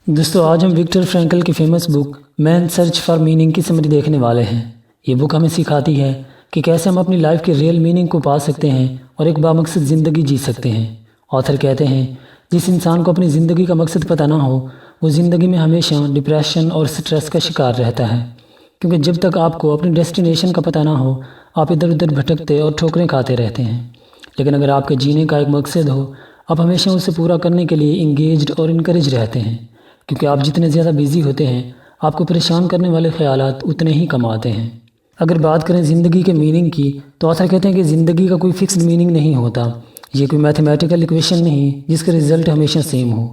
دوستو آج ہم وکٹر فرینکل کی famous book man search for meaning کی سمری دیکھنے والے ہیں۔ یہ بک ہمیں سکھاتی ہے کہ کیسے ہم اپنی لائف کے ریئل میننگ کو پا سکتے ہیں اور ایک بامقصد زندگی جی سکتے ہیں۔ آتھر کہتے ہیں جس انسان کو اپنی زندگی کا مقصد پتہ نہ ہو وہ زندگی میں ہمیشہ ڈپریشن اور سٹریس کا شکار رہتا ہے، کیونکہ جب تک آپ کو اپنی ڈیسٹینیشن کا پتہ نہ ہو آپ ادھر ادھر بھٹکتے اور ٹھوکریں کھاتے رہتے ہیں۔ لیکن اگر آپ کے جینے کا ایک مقصد ہو آپ ہمیشہ اسے پورا کرنے کے لیے انگیجڈ اور انکریج رہتے ہیں، کیونکہ آپ جتنے زیادہ بیزی ہوتے ہیں آپ کو پریشان کرنے والے خیالات اتنے ہی کم آتے ہیں۔ اگر بات کریں زندگی کے میننگ کی تو آتھر کہتے ہیں کہ زندگی کا کوئی فکسڈ میننگ نہیں ہوتا، یہ کوئی میتھمیٹیکل ایکویشن نہیں جس کا رزلٹ ہمیشہ سیم ہو۔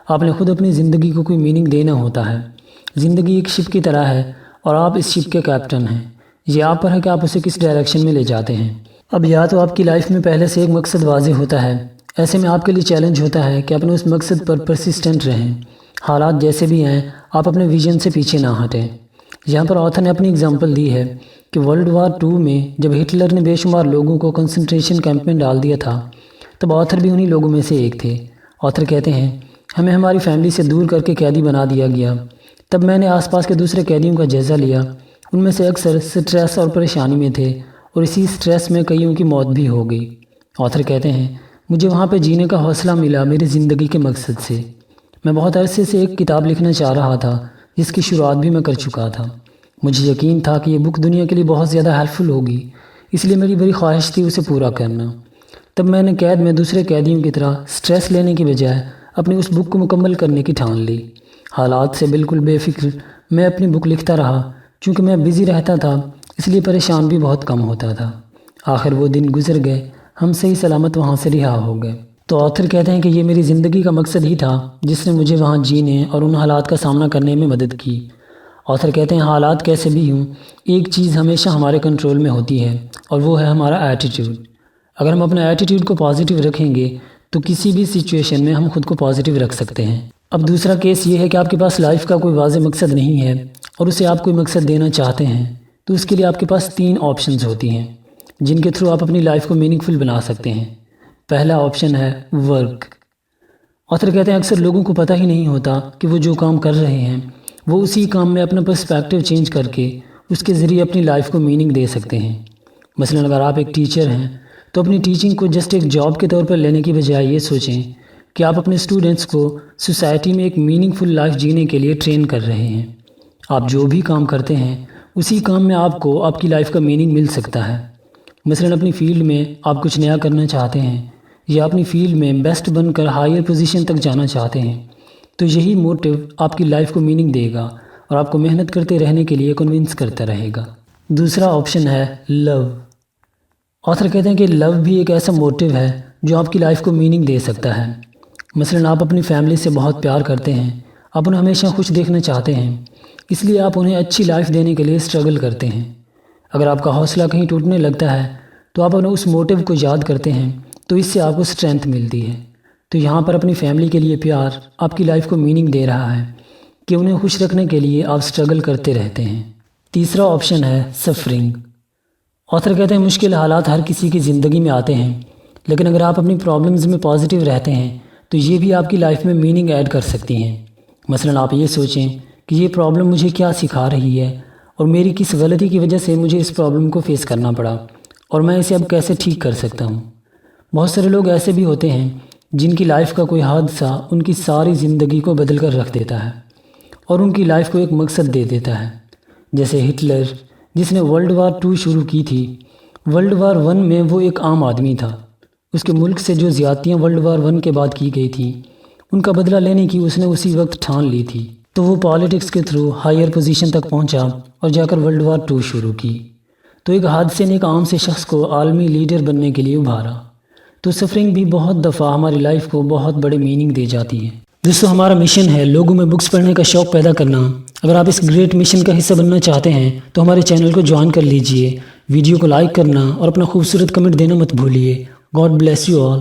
آپ نے خود اپنی زندگی کو کوئی میننگ دینا ہوتا ہے۔ زندگی ایک شپ کی طرح ہے اور آپ اس شپ کے کیپٹن ہیں، یہ آپ پر ہے کہ آپ اسے کس ڈائریکشن میں لے جاتے ہیں۔ اب یا تو آپ کی لائف میں پہلے سے ایک مقصد واضح ہوتا ہے، ایسے میں آپ کے لیے چیلنج ہوتا ہے کہ اپنے اس مقصد پر پرسسٹنٹ رہیں، حالات جیسے بھی ہیں آپ اپنے ویژن سے پیچھے نہ ہٹیں۔ یہاں پر آتھر نے اپنی اگزامپل دی ہے کہ ورلڈ وار 2 میں جب ہٹلر نے بے شمار لوگوں کو کنسنٹریشن کیمپ میں ڈال دیا تھا تب آتھر بھی انہی لوگوں میں سے ایک تھے۔ آتھر کہتے ہیں ہمیں ہماری فیملی سے دور کر کے قیدی بنا دیا گیا، تب میں نے آس پاس کے دوسرے قیدیوں کا جائزہ لیا، ان میں سے اکثر سٹریس اور پریشانی میں تھے اور اسی سٹریس میں کئیوں کی موت بھی ہو گئی۔ آتھر کہتے ہیں مجھے وہاں پہ جینے کا حوصلہ ملا میری زندگی کے مقصد سے۔ میں بہت عرصے سے ایک کتاب لکھنا چاہ رہا تھا جس کی شروعات بھی میں کر چکا تھا، مجھے یقین تھا کہ یہ بک دنیا کے لیے بہت زیادہ ہیلپ فل ہوگی، اس لیے میری بڑی خواہش تھی اسے پورا کرنا۔ تب میں نے قید میں دوسرے قیدیوں کی طرح سٹریس لینے کی بجائے اپنی اس بک کو مکمل کرنے کی ٹھان لی۔ حالات سے بالکل بے فکر میں اپنی بک لکھتا رہا، چونکہ میں بزی رہتا تھا اس لیے پریشان بھی بہت کم ہوتا تھا۔ آخر وہ دن گزر گئے، ہم صحیح سلامت وہاں سے رہا ہو گئے۔ تو آتھر کہتے ہیں کہ یہ میری زندگی کا مقصد ہی تھا جس نے مجھے وہاں جینے اور ان حالات کا سامنا کرنے میں مدد کی۔ آتھر کہتے ہیں حالات کیسے بھی ہوں ایک چیز ہمیشہ ہمارے کنٹرول میں ہوتی ہے اور وہ ہے ہمارا ایٹیٹیوڈ۔ اگر ہم اپنے ایٹیٹیوڈ کو پازیٹیو رکھیں گے تو کسی بھی سچویشن میں ہم خود کو پازیٹیو رکھ سکتے ہیں۔ اب دوسرا کیس یہ ہے کہ آپ کے پاس لائف کا کوئی واضح مقصد نہیں ہے اور اسے آپ کوئی مقصد دینا چاہتے ہیں، تو اس کے لیے آپ کے پاس 3 آپشنز ہوتی ہیں جن کے تھرو آپ اپنی لائف کو میننگ فل بنا سکتے ہیں۔ پہلا آپشن ہے ورک۔ آتھر کہتے ہیں اکثر لوگوں کو پتہ ہی نہیں ہوتا کہ وہ جو کام کر رہے ہیں وہ اسی کام میں اپنا پرسپیکٹیو چینج کر کے اس کے ذریعے اپنی لائف کو میننگ دے سکتے ہیں۔ مثلا اگر آپ ایک ٹیچر ہیں تو اپنی ٹیچنگ کو جسٹ ایک جاب کے طور پر لینے کی بجائے یہ سوچیں کہ آپ اپنے اسٹوڈنٹس کو سوسائٹی میں ایک میننگ فل لائف جینے کے لیے ٹرین کر رہے ہیں۔ آپ جو بھی کام کرتے ہیں اسی کام میں آپ کو آپ کی لائف کا میننگ مل سکتا ہے۔ مثلا اپنی فیلڈ میں آپ کچھ نیا کرنا چاہتے ہیں یا اپنی فیلڈ میں بیسٹ بن کر ہائر پوزیشن تک جانا چاہتے ہیں تو یہی موٹیو آپ کی لائف کو میننگ دے گا اور آپ کو محنت کرتے رہنے کے لیے کنونس کرتا رہے گا۔ دوسرا آپشن ہے لو۔ آتھر کہتے ہیں کہ لو بھی ایک ایسا موٹیو ہے جو آپ کی لائف کو میننگ دے سکتا ہے۔ مثلا آپ اپنی فیملی سے بہت پیار کرتے ہیں، آپ انہیں ہمیشہ خوش دیکھنا چاہتے ہیں، اس لیے آپ انہیں اچھی لائف دینے کے لیے اسٹرگل کرتے ہیں۔ اگر آپ کا حوصلہ کہیں ٹوٹنے لگتا ہے تو آپ اپنے اس موٹیو کو یاد کرتے ہیں تو اس سے آپ کو اسٹرینتھ ملتی ہے۔ تو یہاں پر اپنی فیملی کے لیے پیار آپ کی لائف کو میننگ دے رہا ہے کہ انہیں خوش رکھنے کے لیے آپ اسٹرگل کرتے رہتے ہیں۔ تیسرا آپشن ہے سفرنگ۔ آتھر کہتے ہیں مشکل حالات ہر کسی کی زندگی میں آتے ہیں، لیکن اگر آپ اپنی پرابلمز میں پازیٹیو رہتے ہیں تو یہ بھی آپ کی لائف میں میننگ ایڈ کر سکتی ہیں۔ مثلا آپ یہ سوچیں کہ یہ پرابلم مجھے کیا سکھا رہی ہے اور میری کس غلطی کی وجہ سے مجھے اس پرابلم کو فیس کرنا پڑا اور میں اسے اب کیسے ٹھیک کر سکتا ہوں۔ بہت سارے لوگ ایسے بھی ہوتے ہیں جن کی لائف کا کوئی حادثہ ان کی ساری زندگی کو بدل کر رکھ دیتا ہے اور ان کی لائف کو ایک مقصد دے دیتا ہے، جیسے ہٹلر جس نے ورلڈ وار 2 شروع کی تھی۔ ورلڈ وار 1 میں وہ ایک عام آدمی تھا، اس کے ملک سے جو زیادتیاں ورلڈ وار 1 کے بعد کی گئی تھیں ان کا بدلہ لینے کی اس نے اسی وقت ٹھان لی تھی، تو وہ پالیٹکس کے تھرو ہائر پوزیشن تک پہنچا اور جا کر ورلڈ وار 2 شروع کی۔ تو ایک حادثے نے ایک عام سے شخص کو عالمی لیڈر بننے کے لیے ابھارا۔ تو سفرنگ بھی بہت دفعہ ہماری لائف کو بہت بڑے میننگ دے جاتی ہے۔ دوستو ہمارا مشن ہے لوگوں میں بکس پڑھنے کا شوق پیدا کرنا۔ اگر آپ اس گریٹ مشن کا حصہ بننا چاہتے ہیں تو ہمارے چینل کو جوائن کر لیجئے، ویڈیو کو لائک کرنا اور اپنا خوبصورت کمنٹ دینا مت بھولیے۔ God bless you all.